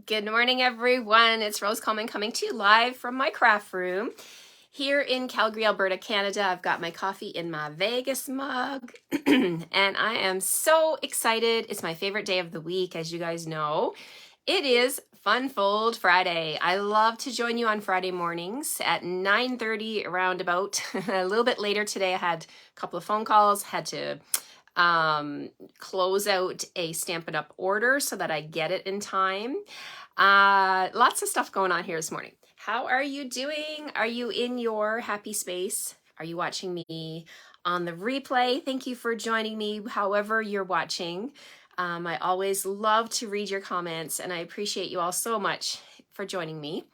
Good morning, everyone. It's Rose Coleman coming to you live from my craft room here in Calgary, Alberta, Canada. I've got my coffee in my Vegas mug, and I am so excited. It's my favorite day of the week, as you guys know. It is Fun Fold Friday. I love to join you on Friday mornings at 9:30 around about. A little bit later today, I had a couple of phone calls, had to close out a Stampin' Up order so that I get it in time. Lots of stuff going on here this morning. How are you doing? Are you in your happy space? Are you watching me on the replay? Thank you for joining me, however you're watching. I always love to read your comments, and I appreciate you all so much for joining me.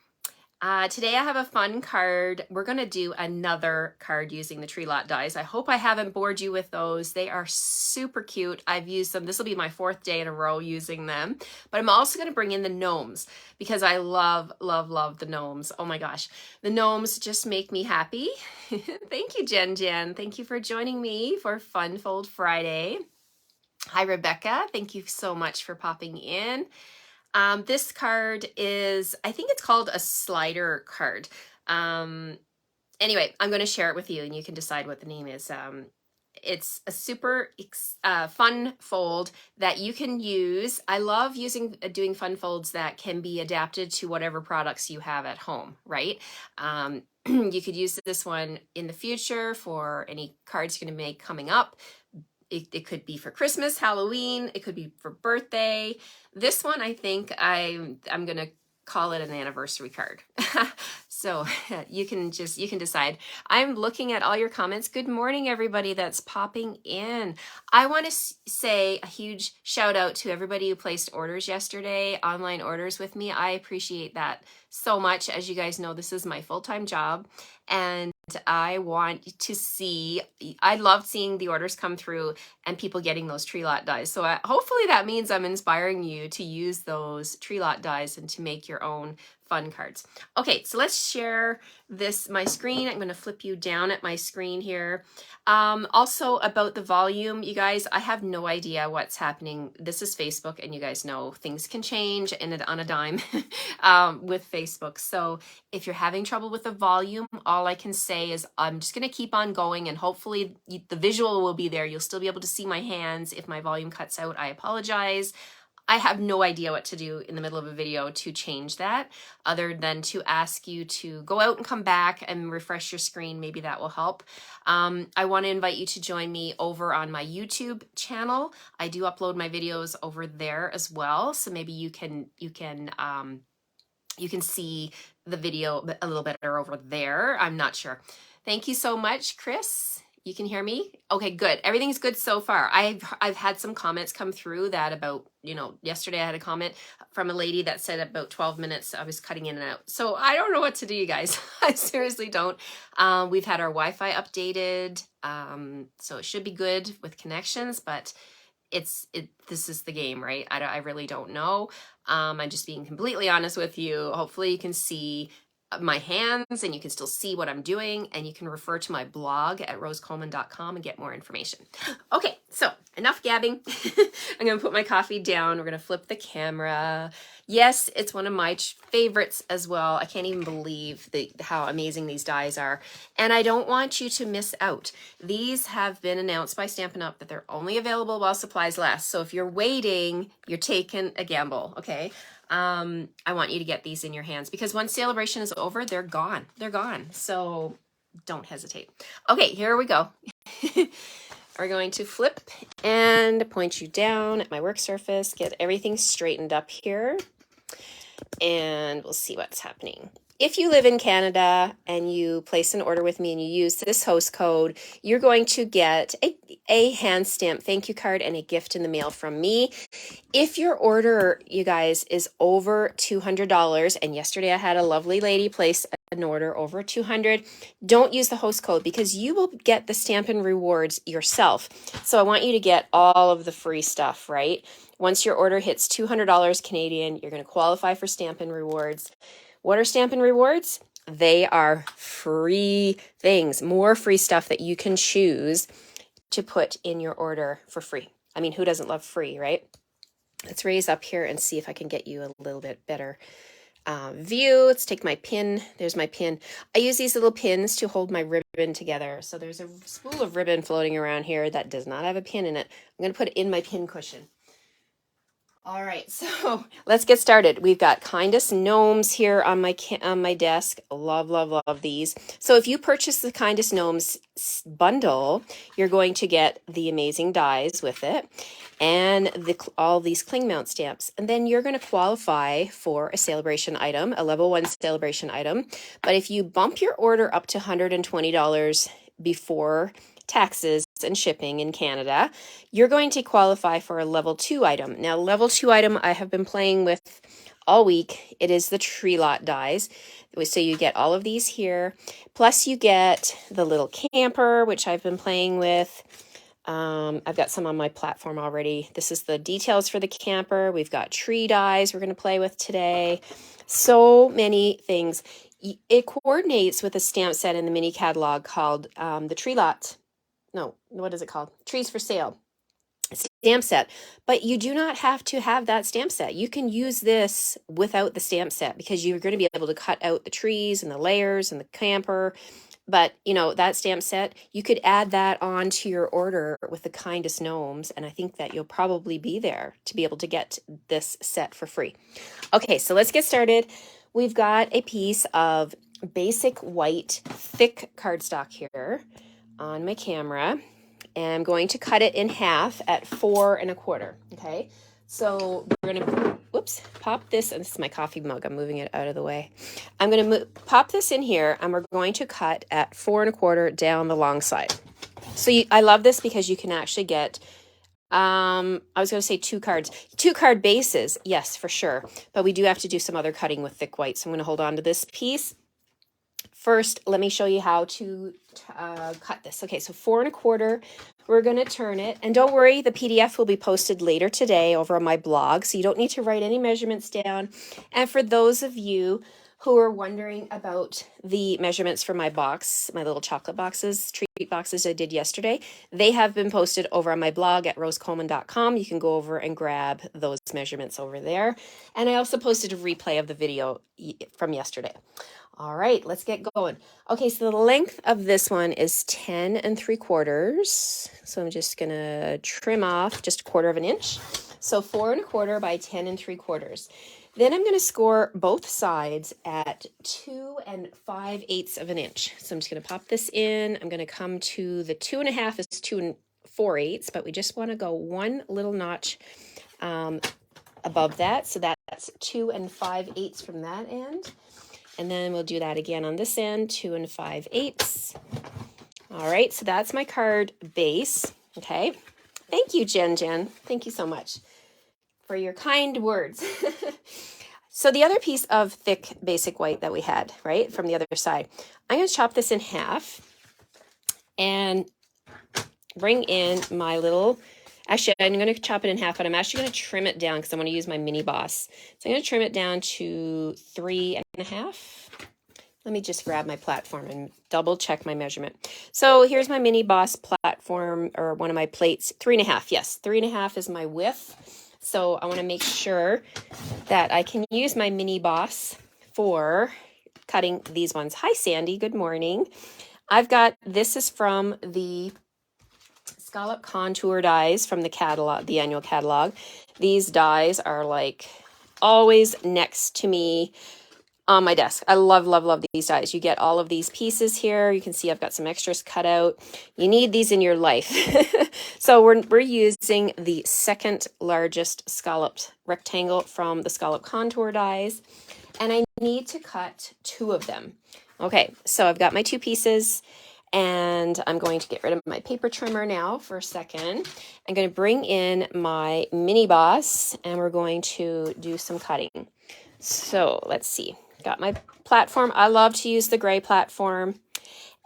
Today I have a fun card. We're going to do another card using the tree lot dies. I hope I haven't bored you with those. They are super cute. I've used them. This will be my 4th day in a row using them. But I'm also going to bring in the gnomes because I love, love, love the gnomes. Oh my gosh. The gnomes just make me happy. Thank you, Jen. Thank you for joining me for Fun Fold Friday. Hi, Rebecca. Thank you so much for popping in. This card is, I think it's called a slider card. Anyway, I'm going to share it with you and you can decide what the name is. It's a super fun fold that you can use. I love doing fun folds that can be adapted to whatever products you have at home, right? You could use this one in the future for any cards you're going to make coming up. It could be for Christmas, Halloween, it could be for birthday. This one, I think I'm going to call it an anniversary card. So you can decide. I'm looking at all your comments. Good morning, everybody that's popping in. I want to say a huge shout out to everybody who placed orders yesterday, online orders with me. I appreciate that so much. As you guys know, this is my full-time job, and I want to see, I love seeing the orders come through and people getting those tree lot dies. So hopefully that means I'm inspiring you to use those tree lot dies and to make your own fun cards. Okay, so let's share my screen. I'm going to flip you down at my screen here. Also about the volume, you guys, I have no idea what's happening. This is Facebook, and you guys know things can change on a dime with Facebook. So if you're having trouble with the volume, all I can say is I'm just going to keep on going, and hopefully the visual will be there. You'll still be able to see my hands. If my volume cuts out, I apologize. I have no idea what to do in the middle of a video to change that, other than to ask you to go out and come back and refresh your screen. Maybe that will help. I want to invite you to join me over on my YouTube channel. I do upload my videos over there as well, so maybe you can see the video a little better over there. I'm not sure. Thank you so much, Chris. You can hear me? Okay, good. Everything's good so far. I've had some comments come through that about, yesterday I had a comment from a lady that said about 12 minutes I was cutting in and out. So I don't know what to do, you guys. I seriously don't. We've had our Wi-Fi updated, so it should be good with connections, but this is the game, right? I really don't know. I'm just being completely honest with you. Hopefully you can see my hands and you can still see what I'm doing, and you can refer to my blog at rosecoleman.com and get more information. Okay, so enough gabbing. I'm going to put my coffee down. We're going to flip the camera. Yes, it's one of my favorites as well. I can't even believe how amazing these dies are. And I don't want you to miss out. These have been announced by Stampin' Up! That they're only available while supplies last. So if you're waiting, you're taking a gamble, okay? I want you to get these in your hands because once celebration is over, they're gone. They're gone. So don't hesitate. Okay, here we go. We're going to flip and point you down at my work surface, get everything straightened up here, and we'll see what's happening. If you live in Canada and you place an order with me and you use this host code, you're going to get a hand stamp thank you card and a gift in the mail from me. If your order, you guys, is over $200, and yesterday I had a lovely lady place an order over $200, don't use the host code because you will get the Stampin' Rewards yourself. So I want you to get all of the free stuff, right? Once your order hits $200 Canadian, you're going to qualify for Stampin' Rewards. What are Stampin' Rewards? They are free things, more free stuff that you can choose to put in your order for free. I mean, who doesn't love free, right? Let's raise up here and see if I can get you a little bit better view. Let's take my pin. There's my pin. I use these little pins to hold my ribbon together. So there's a spool of ribbon floating around here that does not have a pin in it. I'm going to put it in my pin cushion. All right, so let's get started. We've got Kindest Gnomes here on my desk. Love, love, love these. So if you purchase the Kindest Gnomes bundle, you're going to get the amazing dies with it and all these cling mount stamps. And then you're going to qualify for a celebration item, a level 1 celebration item. But if you bump your order up to $120 before taxes and shipping in Canada, you're going to qualify for a level 2 item. Now, level 2 item I have been playing with all week. It is the tree lot dies. So you get all of these here, plus you get the little camper, which I've been playing with. I've got some on my platform already. This is the details for the camper. We've got tree dies we're going to play with today. So many things. It coordinates with a stamp set in the mini catalog called the Tree Lot. No, what is it called? Trees for Sale stamp set. But you do not have to have that stamp set. You can use this without the stamp set because you're going to be able to cut out the trees and the layers and the camper. But, you know, that stamp set, you could add that on to your order with the Kindest Gnomes. And I think that you'll probably be there to be able to get this set for free. Okay, so let's get started. We've got a piece of basic white thick cardstock here on my camera. And I'm going to cut it in half at 4 1/4. Okay, so we're going to, whoops, pop this, and this is my coffee mug. I'm moving it out of the way. I'm going to pop this in here, and we're going to cut at 4 1/4 down the long side. So I love this because you can actually get, I was going to say 2 cards, 2 card bases. Yes, for sure. But we do have to do some other cutting with thick white. So I'm going to hold on to this piece. First, let me show you how to cut this. Okay, so 4 1/4, we're going to turn it. And don't worry, the PDF will be posted later today over on my blog, so you don't need to write any measurements down. And for those of you who are wondering about the measurements for my box, my little chocolate boxes, treat boxes I did yesterday, they have been posted over on my blog at rosecoleman.com. You can go over and grab those measurements over there. And I also posted a replay of the video from yesterday. All right, let's get going. Okay, so the length of this one is 10 3/4. So I'm just gonna trim off just 1/4 inch. So 4 1/4 by 10 3/4. Then I'm gonna score both sides at 2 5/8 inch. So I'm just gonna pop this in. I'm gonna come to the 2 1/2 is 2 4/8, but we just wanna go one little notch above that. So that's 2 5/8 from that end. And then we'll do that again on this end, 2 5/8. All right, so that's my card base, okay? Thank you, Jen. Thank you so much for your kind words. So the other piece of thick basic white that we had, right, from the other side, I'm going to chop this in half and bring in my little, actually, I'm going to chop it in half, but I'm actually going to trim it down because I want to use my mini boss. So I'm going to trim it down to 3 1/2. Let me just grab my platform and double check my measurement. So here's my mini boss platform, or one of my plates, 3 1/2. Yes, 3 1/2 is my width. So I want to make sure that I can use my mini boss for cutting these ones. Hi, Sandy. Good morning. I've got, this is from the Scallop contour dies from the catalog, the annual catalog. These dies are like always next to me on my desk. I love, love, love these dies. You get all of these pieces here. You can see I've got some extras cut out. You need these in your life. So we're using the second largest scalloped rectangle from the Scallop contour dies. And I need to cut 2 of them. Okay, so I've got my 2 pieces. And I'm going to get rid of my paper trimmer now for a second. I'm going to bring in my mini boss and we're going to do some cutting. So let's see. Got my platform. I love to use the gray platform.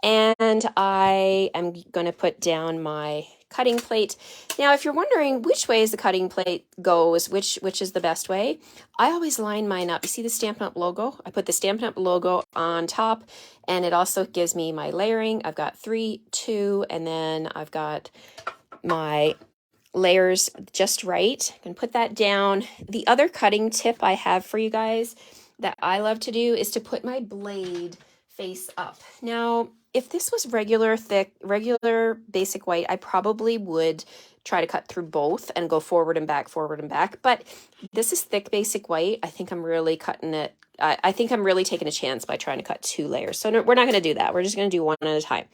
And I am going to put down my cutting plate. Now, if you're wondering which way is the cutting plate goes, which is the best way, I always line mine up. You see the Stampin' Up logo? I put the Stampin' Up logo on top, and it also gives me my layering. I've got 3, 2, and then I've got my layers just right. I'm gonna put that down. The other cutting tip I have for you guys that I love to do is to put my blade face up. Now, if this was regular thick, regular basic white, I probably would try to cut through both and go forward and back, but this is thick basic white. I think I'm really cutting it. I think I'm really taking a chance by trying to cut 2 layers. So no, we're not going to do that. We're just going to do one at a time.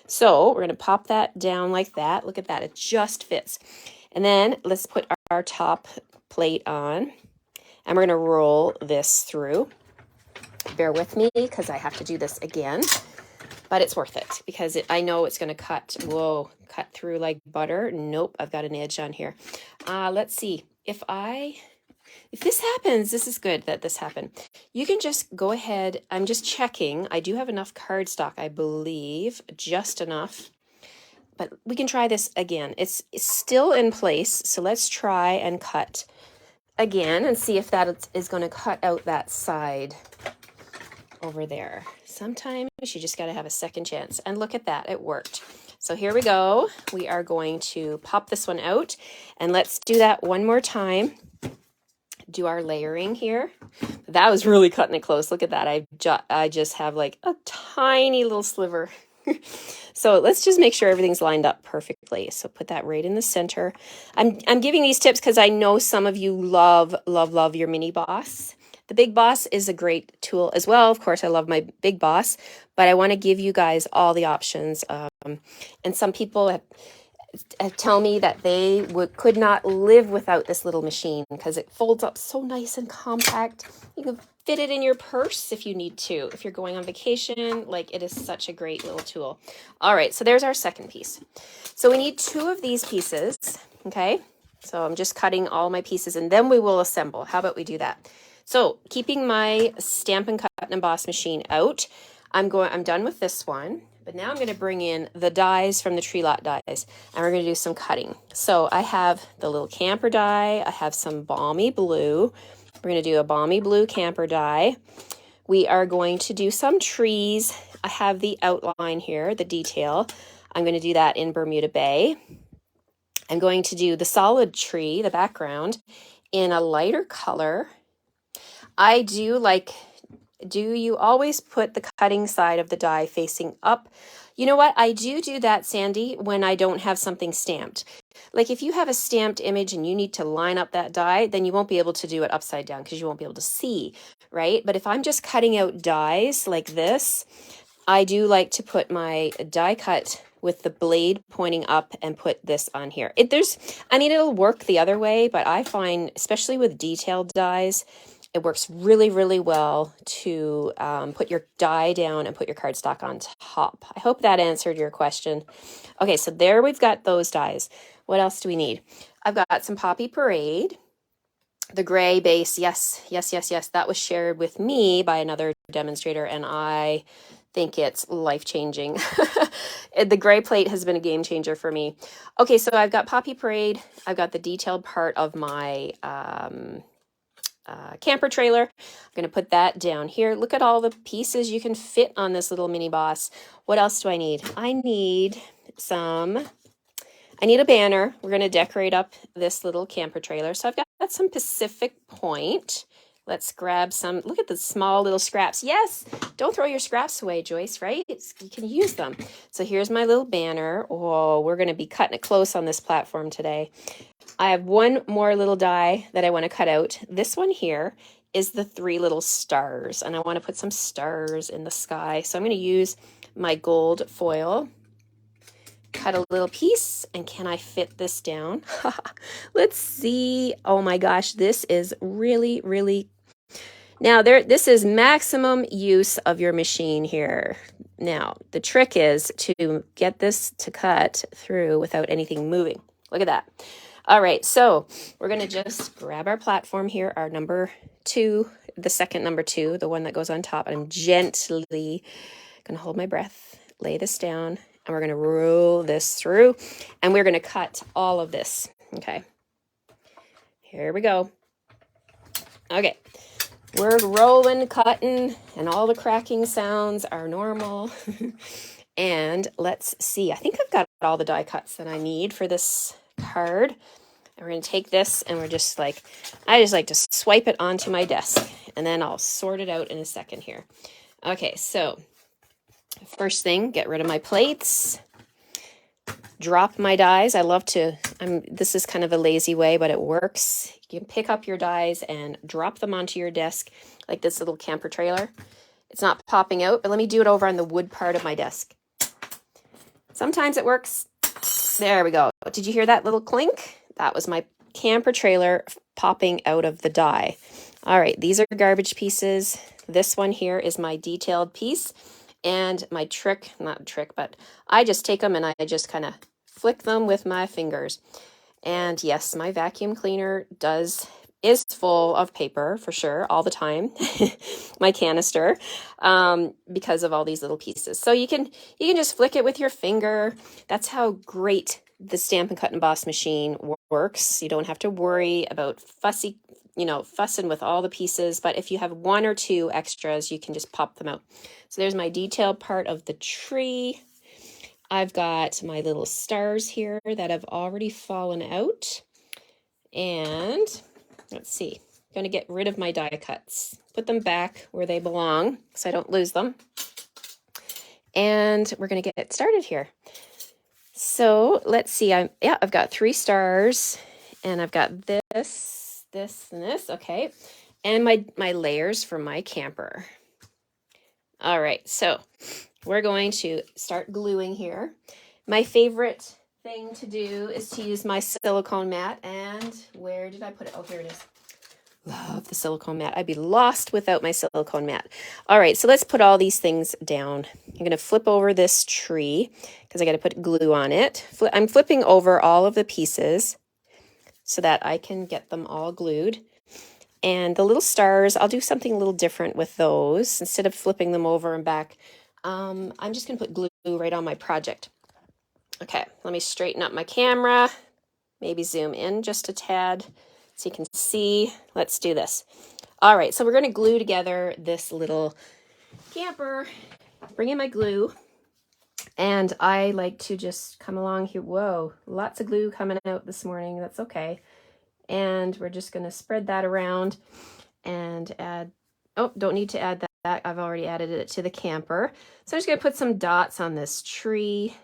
So we're going to pop that down like that. Look at that. It just fits. And then let's put our top plate on, and we're going to roll this through. Bear with me because I have to do this again, but it's worth it because I know it's going to cut. Whoa, cut through like butter. Nope, I've got an edge on here. Let's see if this happens. This is good that this happened. You can just go ahead. I'm just checking. I do have enough cardstock, I believe, just enough. But we can try this again. It's still in place. So let's try and cut again and see if that is going to cut out that side over there. Sometimes you just got to have a second chance. And look at that. It worked. So here we go. We are going to pop this one out. And let's do that one more time. Do our layering here. That was really cutting it close. Look at that. I just have like a tiny little sliver. So let's just make sure everything's lined up perfectly. So put that right in the center. I'm giving these tips because I know some of you love your mini boss. The Big Boss is a great tool as well. Of course, I love my Big Boss, but I want to give you guys all the options. And some people tell me that they could not live without this little machine because it folds up so nice and compact. You can fit it in your purse if you need to. If you're going on vacation, like, it is such a great little tool. All right, so there's our second piece. So we need 2 of these pieces, okay? So I'm just cutting all my pieces and then we will assemble. How about we do that? So keeping my Stampin' Cut and Emboss machine out, I'm done with this one. But now I'm going to bring in the dies from the Tree Lot dies, and we're going to do some cutting. So I have the little camper die. I have some balmy blue. We're going to do a balmy blue camper die. We are going to do some trees. I have the outline here, the detail. I'm going to do that in Bermuda Bay. I'm going to do the solid tree, the background, in a lighter color. I do you always put the cutting side of the die facing up? You know what? I do that, Sandy, when I don't have something stamped. Like if you have a stamped image and you need to line up that die, then you won't be able to do it upside down because you won't be able to see, right? But if I'm just cutting out dies like this, I do like to put my die cut with the blade pointing up and put this on here. It'll work the other way, but I find, especially with detailed dies, it works really, really well to put your die down and put your cardstock on top. I hope that answered your question. Okay, so there we've got those dies. What else do we need? I've got some Poppy Parade. The gray base, yes. That was shared with me by another demonstrator, and I think it's life-changing. The gray plate has been a game changer for me. Okay, so I've got Poppy Parade. I've got the detailed part of my camper trailer. I'm going to put that down here. Look at all the pieces you can fit on this little mini boss. What else do I need? I need a banner. We're going to decorate up this little camper trailer. So I've got some Pacific Point. Let's grab some. Look at the small little scraps. Yes, don't throw your scraps away, Joyce, right? You can use them. So here's my little banner. Oh, we're going to be cutting it close on this platform today. I have one more little die that I want to cut out. This one here is the 3 little stars, and I want to put some stars in the sky. So I'm going to use my gold foil, cut a little piece, and can I fit this down? Let's see. Oh my gosh, this is really, really... Now, this is maximum use of your machine here. Now, the trick is to get this to cut through without anything moving. Look at that. All right, so we're going to just grab our platform here, our number 2, the second number 2, the one that goes on top. I'm gently going to hold my breath, lay this down, and we're going to roll this through, and we're going to cut all of this. Okay, here we go. Okay, we're rolling, cutting, and all the cracking sounds are normal. And let's see, I think I've got all the die cuts that I need for this card. And we're going to take this and we're just like, I just like to swipe it onto my desk and then I'll sort it out in a second here. Okay, so first thing, get rid of my plates. Drop my dies. I love to, this is kind of a lazy way, but it works. You can pick up your dies and drop them onto your desk like this little camper trailer. It's not popping out, but let me do it over on the wood part of my desk. Sometimes it works. There we go. Did you hear that little clink? That was my camper trailer popping out of the die. All right, these are garbage pieces. This one here is my detailed piece. And my trick, not trick, but I just take them and I just kind of flick them with my fingers. And yes, my vacuum cleaner is full of paper for sure all the time. My canister, because of all these little pieces. So you can just flick it with your finger. That's how great the Stampin' Cut and Emboss machine works. You don't have to worry about fussing with all the pieces. But if you have one or two extras, you can just pop them out. So there's my detailed part of the tree. I've got my little stars here that have already fallen out. And let's see, I'm going to get rid of my die cuts. Put them back where they belong so I don't lose them. And we're going to get started here. So let's see, I've got 3 stars and I've got this, and this, okay. And my layers for my camper. All right, so we're going to start gluing here. My favorite thing to do is to use my silicone mat. And where did I put it? Oh, here it is. Love the silicone mat. I'd be lost without my silicone mat. All right, so let's put all these things down. I'm going to flip over this tree because I got to put glue on it. I'm flipping over all of the pieces so that I can get them all glued. And the little stars, I'll do something a little different with those. Instead of flipping them over and back, I'm just going to put glue right on my project. Okay, let me straighten up my camera. Maybe zoom in just a tad so you can see. Let's do this. All right, so we're going to glue together this little camper. Bring in my glue. And I like to just come along here. Whoa, lots of glue coming out this morning. That's okay. And we're just going to spread that around and add, oh, don't need to add that. I've already added it to the camper. So I'm just going to put some dots on this tree,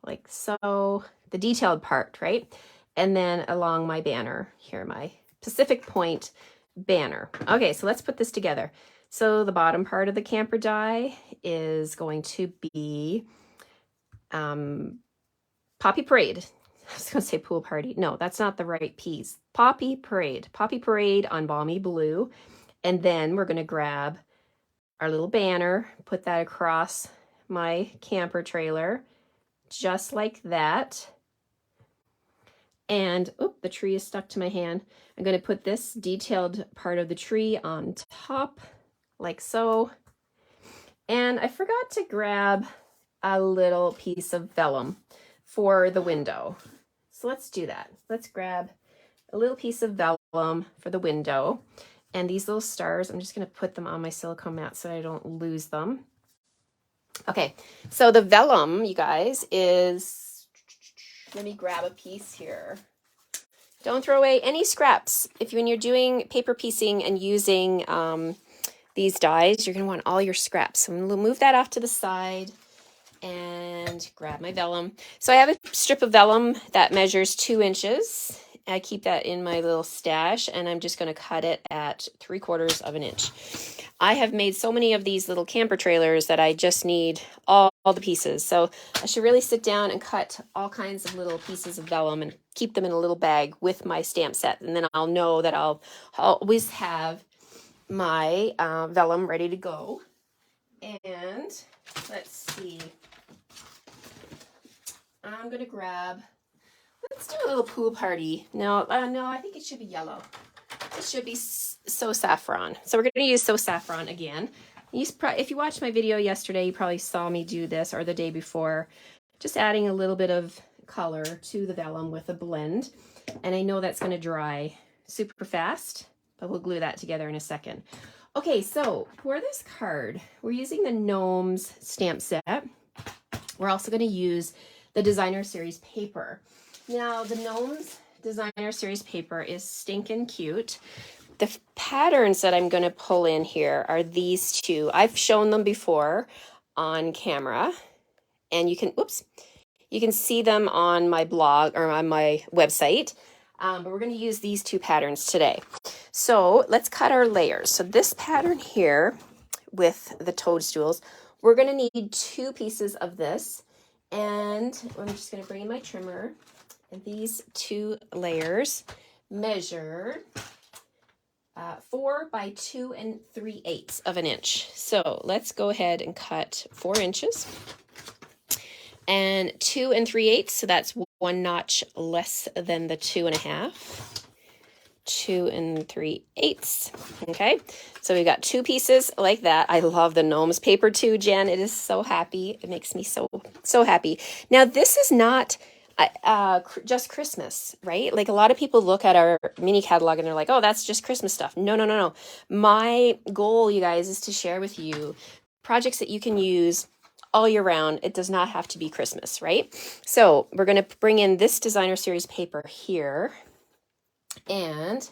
like so, the detailed part, right? And then along my banner here, my Pacific Point banner. Okay, so let's put this together. So the bottom part of the camper die is going to be Poppy Parade. I was going to say pool party. No, that's not the right piece. Poppy Parade. Poppy Parade on Balmy Blue. And then we're going to grab our little banner, put that across my camper trailer, just like that. And, the tree is stuck to my hand. I'm going to put this detailed part of the tree on top, like so. And I forgot to grab a little piece of vellum for the window. So let's do that. Let's grab a little piece of vellum for the window. And these little stars, I'm just going to put them on my silicone mat so I don't lose them. Okay, so the vellum, you guys, is, let me grab a piece here. Don't throw away any scraps. When you're doing paper piecing and using these dies, you're going to want all your scraps. So I'm going to move that off to the side and grab my vellum. So I have a strip of vellum that measures 2 inches. I keep that in my little stash, and I'm just going to cut it at 3/4 of an inch. I have made so many of these little camper trailers that I just need all the pieces. So I should really sit down and cut all kinds of little pieces of vellum and keep them in a little bag with my stamp set. And then I'll know that I'll always have my vellum ready to go. And let's see. I'm going to grab, let's do a little pool party. No, I think it should be yellow. It should be So Saffron. So we're going to use So Saffron again. If you watched my video yesterday, you probably saw me do this, or the day before. Just adding a little bit of color to the vellum with a blend. And I know that's going to dry super fast, but we'll glue that together in a second. Okay, so for this card, we're using the Gnomes stamp set. We're also going to use the Designer Series paper. Now, the Gnomes Designer Series paper is stinking cute. The patterns that I'm going to pull in here are these two. I've shown them before on camera, and you can, oops, you can see them on my blog or on my website, but we're going to use these two patterns today. So let's cut our layers. So this pattern here with the toadstools, we're going to need 2 pieces of this, and I'm just going to bring in my trimmer. And these 2 layers measure 4 by 2 3/8 of an inch. So let's go ahead and cut 4 inches and 2 3/8. So that's 1 notch less than the 2.5. 2 3/8. Okay, so we've got 2 pieces like that. I love the Gnomes paper too, Jen. It is so happy. It makes me so happy. Now this is not just Christmas, right? Like a lot of people look at our mini catalog and they're like, oh, that's just Christmas stuff. No. My goal, you guys, is to share with you projects that you can use all year round. It does not have to be Christmas, right? So we're going to bring in this designer series paper here, and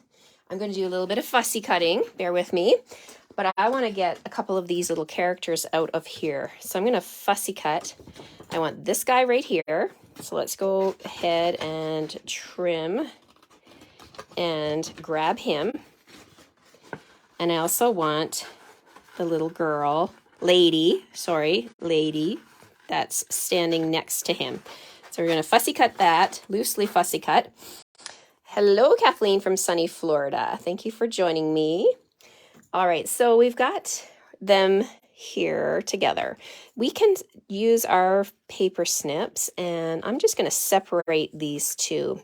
I'm going to do a little bit of fussy cutting. Bear with me. But I want to get a couple of these little characters out of here. So I'm going to fussy cut. I want this guy right here. So let's go ahead and trim and grab him. And I also want the little girl, lady, that's standing next to him. So we're going to fussy cut that, loosely fussy cut. Hello, Kathleen from sunny Florida. Thank you for joining me. All right, so we've got them here together. We can use our paper snips, and I'm just going to separate these 2.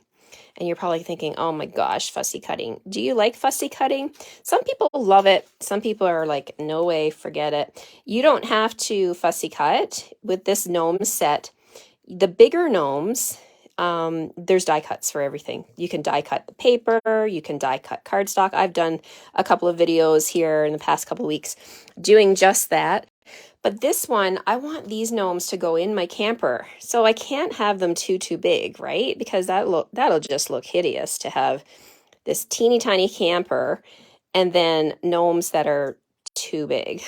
And you're probably thinking, oh my gosh, fussy cutting. Do you like fussy cutting? Some people love it. Some people are like, no way, forget it. You don't have to fussy cut with this gnome set. The bigger gnomes, there's die cuts for everything. You can die cut the paper, you can die cut cardstock. I've done a couple of videos here in the past couple of weeks doing just that. But this one, I want these gnomes to go in my camper. So I can't have them too big, right? Because that'll just look hideous to have this teeny tiny camper and then gnomes that are too big.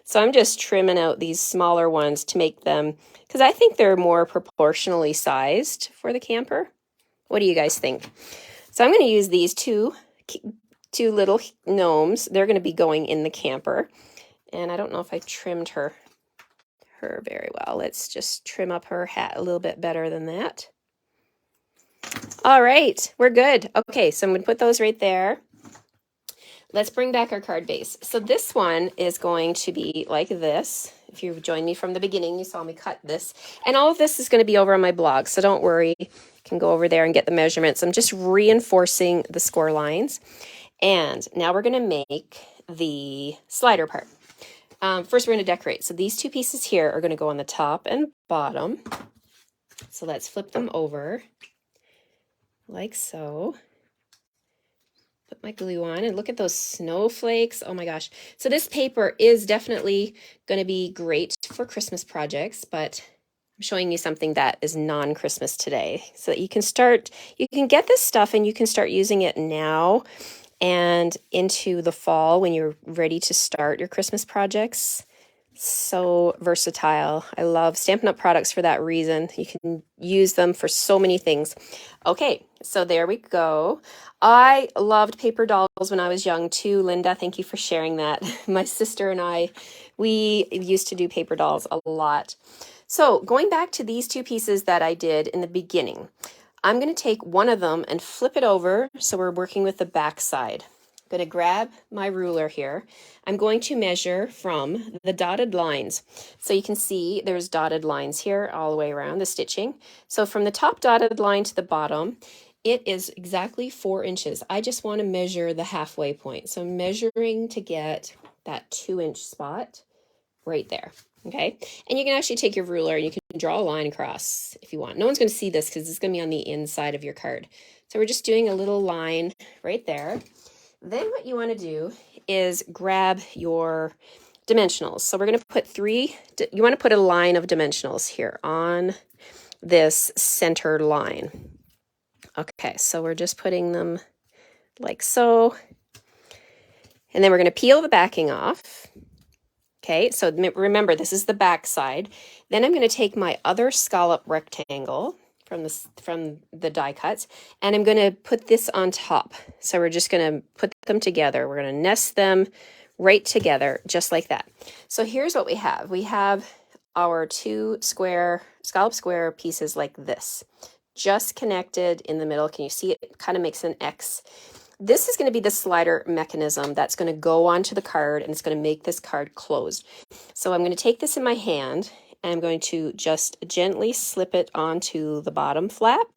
So I'm just trimming out these smaller ones to make them, because I think they're more proportionally sized for the camper. What do you guys think? So I'm going to use these two little gnomes. They're going to be going in the camper. And I don't know if I trimmed her very well. Let's just trim up her hat a little bit better than that. All right, we're good. Okay, so I'm going to put those right there. Let's bring back our card base. So this one is going to be like this. If you've joined me from the beginning, you saw me cut this. And all of this is going to be over on my blog, so don't worry. You can go over there and get the measurements. I'm just reinforcing the score lines. And now we're going to make the slider part. First, we're going to decorate. So these 2 pieces here are going to go on the top and bottom. So let's flip them over like so. Put my glue on and look at those snowflakes. Oh my gosh. So this paper is definitely going to be great for Christmas projects, but I'm showing you something that is non-Christmas today so that you can get this stuff and you can start using it now and into the fall when you're ready to start your Christmas projects. So versatile. I love Stampin' Up! Products for that reason. You can use them for so many things. Okay, so there we go. I loved paper dolls when I was young too, Linda. Thank you for sharing that. My sister and I, we used to do paper dolls a lot. So going back to these 2 pieces that I did in the beginning, I'm going to take one of them and flip it over so we're working with the back side. I'm going to grab my ruler here. I'm going to measure from the dotted lines. So you can see there's dotted lines here all the way around the stitching. So from the top dotted line to the bottom, it is exactly 4 inches. I just want to measure the halfway point. So I'm measuring to get that 2-inch spot right there. Okay, and you can actually take your ruler and you can draw a line across if you want. No one's going to see this because it's going to be on the inside of your card. So we're just doing a little line right there. Then what you want to do is grab your dimensionals. So we're going to put you want to put a line of dimensionals here on this center line. Okay, so we're just putting them like so. And then we're going to peel the backing off. Okay, so remember, this is the back side. Then I'm going to take my other scallop rectangle from the die cuts, and I'm going to put this on top. So we're just going to put them together. We're going to nest them right together, just like that. So here's what we have. We have our two scallop square pieces like this, just connected in the middle. Can you see it kind of makes an X? This is going to be the slider mechanism that's going to go onto the card, and it's going to make this card closed. So I'm going to take this in my hand, and I'm going to just gently slip it onto the bottom flap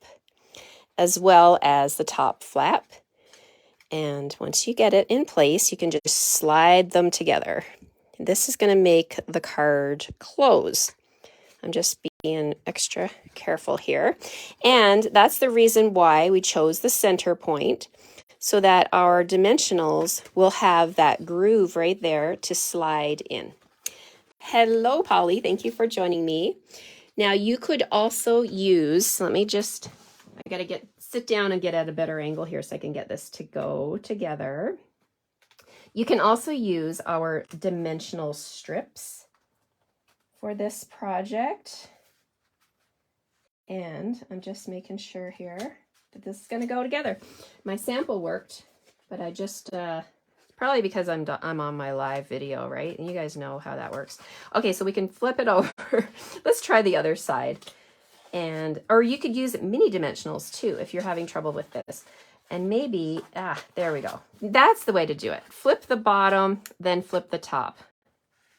as well as the top flap. And once you get it in place, you can just slide them together. This is going to make the card close. I'm just being extra careful here. And that's the reason why we chose the center point, so that our dimensionals will have that groove right there to slide in. Hello, Polly. Thank you for joining me. Now you could also use, I gotta sit down and get at a better angle here so I can get this to go together. You can also use our dimensional strips for this project. And I'm just making sure here that this is going to go together. My sample worked, but I just, probably because I'm on my live video, right? And you guys know how that works. Okay, so we can flip it over. Let's try the other side. Or you could use mini dimensionals too, if you're having trouble with this. And maybe, there we go. That's the way to do it. Flip the bottom, then flip the top.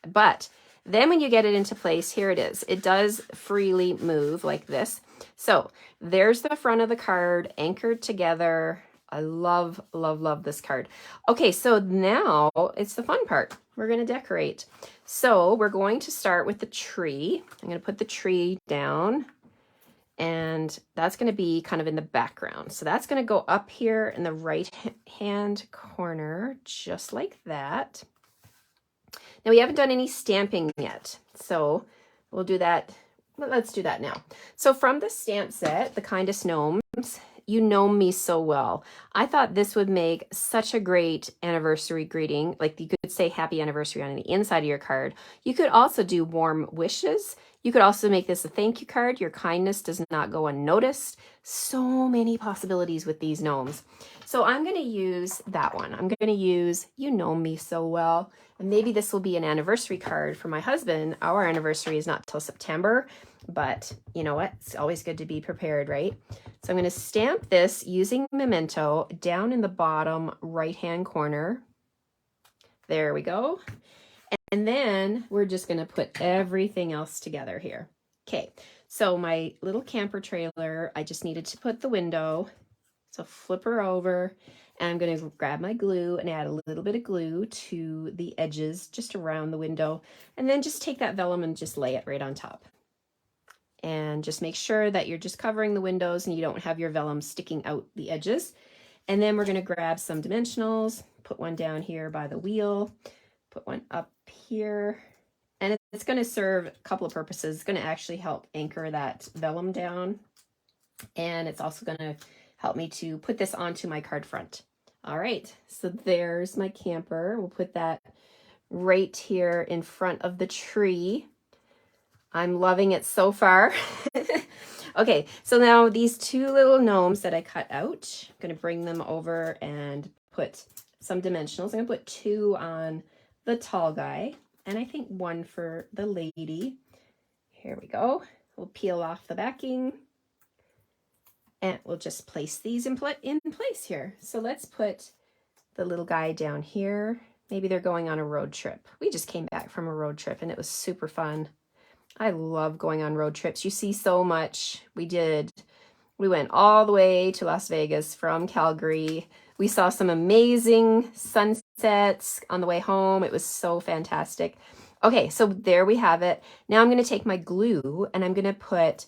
But then when you get it into place, here it is. It does freely move like this. So there's the front of the card anchored together. I love, love, love this card. Okay, so now it's the fun part. We're going to decorate. So we're going to start with the tree. I'm going to put the tree down, and that's going to be kind of in the background. So that's going to go up here in the right-hand corner, just like that. Now we haven't done any stamping yet, so we'll do that. Well, let's do that now. So from the stamp set, The Kindest Gnomes, You Know Me So Well, I thought this would make such a great anniversary greeting. Like, you could say happy anniversary on the inside of your card. You could also do warm wishes. You could also make this a thank you card. Your kindness does not go unnoticed. So many possibilities with these gnomes. So I'm going to use that one. I'm going to use You Know Me So Well. And maybe this will be an anniversary card for my husband. Our anniversary is not till September, but you know what? It's always good to be prepared, right? So I'm going to stamp this using Memento down in the bottom right-hand corner. There we go. And then we're just going to put everything else together here. Okay, so my little camper trailer, I just needed to put the window. So flip her over, and I'm going to grab my glue and add a little bit of glue to the edges just around the window. And then just take that vellum and just lay it right on top. And just make sure that you're just covering the windows and you don't have your vellum sticking out the edges. And then we're going to grab some dimensionals, put one down here by the wheel, put one up here. And it's going to serve a couple of purposes. It's going to actually help anchor that vellum down. And it's also going to help me to put this onto my card front. All right, so there's my camper. We'll put that right here in front of the tree. I'm loving it so far. Okay, so now these two little gnomes that I cut out, I'm going to bring them over and put some dimensionals. I'm going to put two on the tall guy, and I think one for the lady. Here we go. We'll peel off the backing, and we'll just place these in place here. So let's put the little guy down here. Maybe they're going on a road trip. We just came back from a road trip, and it was super fun. I love going on road trips. You see so much. We went all the way to Las Vegas from Calgary. We saw some amazing sunsets on the way home. It was so fantastic. Okay, so there we have it. Now I'm going to take my glue and I'm going to put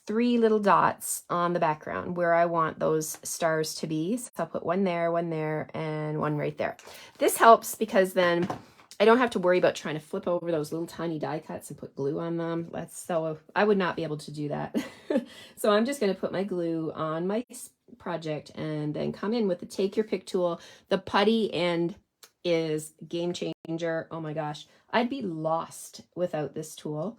3 little dots on the background where I want those stars to be. So I'll put one there, and one right there. This helps because then I don't have to worry about trying to flip over those little tiny die cuts and put glue on them. I would not be able to do that. So I'm just going to put my glue on my project and then come in with the take your pick tool. The putty end is game changer. Oh my gosh, I'd be lost without this tool.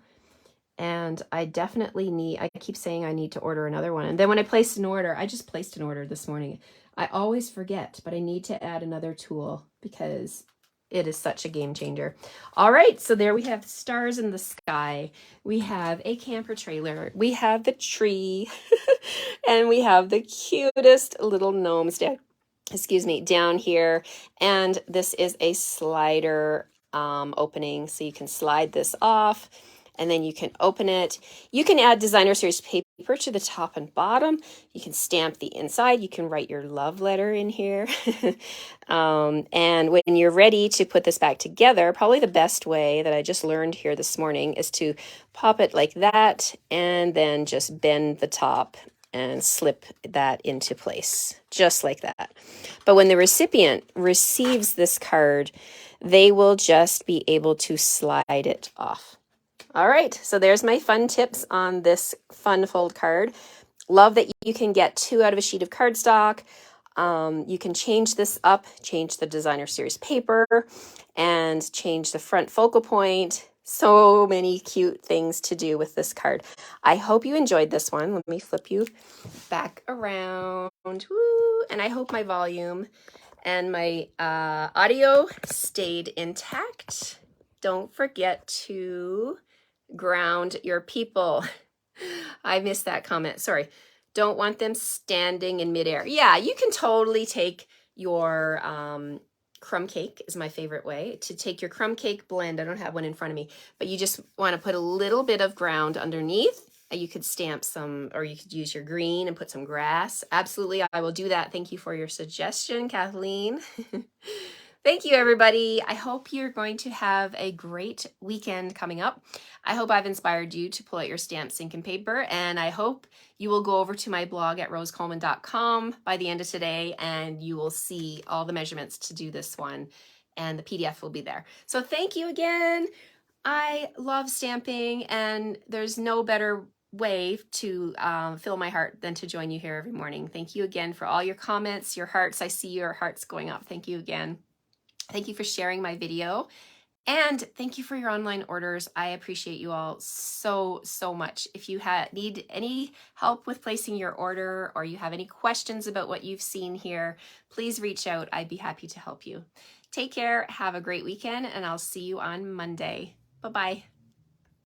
And I definitely need, I keep saying I need to order another one. And then when I placed an order, I just placed an order this morning. I always forget, but I need to add another tool because it is such a game changer. All right, so there we have stars in the sky. We have a camper trailer. We have the tree. And we have the cutest little gnomes down, down here. And this is a slider opening, so you can slide this off and then you can open it. You can add designer series paper to the top and bottom. You can stamp the inside. You can write your love letter in here. And when you're ready to put this back together, probably the best way that I just learned here this morning is to pop it like that and then just bend the top and slip that into place, just like that. But when the recipient receives this card, they will just be able to slide it off. All right, so there's my fun tips on this fun fold card. Love that you can get 2 out of a sheet of cardstock. You can change this up, change the designer series paper, and change the front focal point. So many cute things to do with this card. I hope you enjoyed this one. Let me flip you back around. Woo! And I hope my volume and my audio stayed intact. Don't forget to ground your people. I missed that comment. Sorry. Don't want them standing in midair. Yeah, you can totally take your crumb cake is my favorite way to take your crumb cake blend. I don't have one in front of me, but you just want to put a little bit of ground underneath. You could stamp some, or you could use your green and put some grass. Absolutely, I will do that. Thank you for your suggestion, Kathleen. Thank you, everybody. I hope you're going to have a great weekend coming up. I hope I've inspired you to pull out your stamps, ink, and paper, and I hope you will go over to my blog at rosecoleman.com by the end of today, and you will see all the measurements to do this one, and the PDF will be there. So thank you again. I love stamping, and there's no better way to fill my heart than to join you here every morning. Thank you again for all your comments, your hearts. I see your hearts going up. Thank you again. Thank you for sharing my video, and thank you for your online orders. I appreciate you all so much. If you need any help with placing your order, or you have any questions about what you've seen here, please reach out. I'd be happy to help you. Take care, have a great weekend, and I'll see you on Monday. Bye-bye.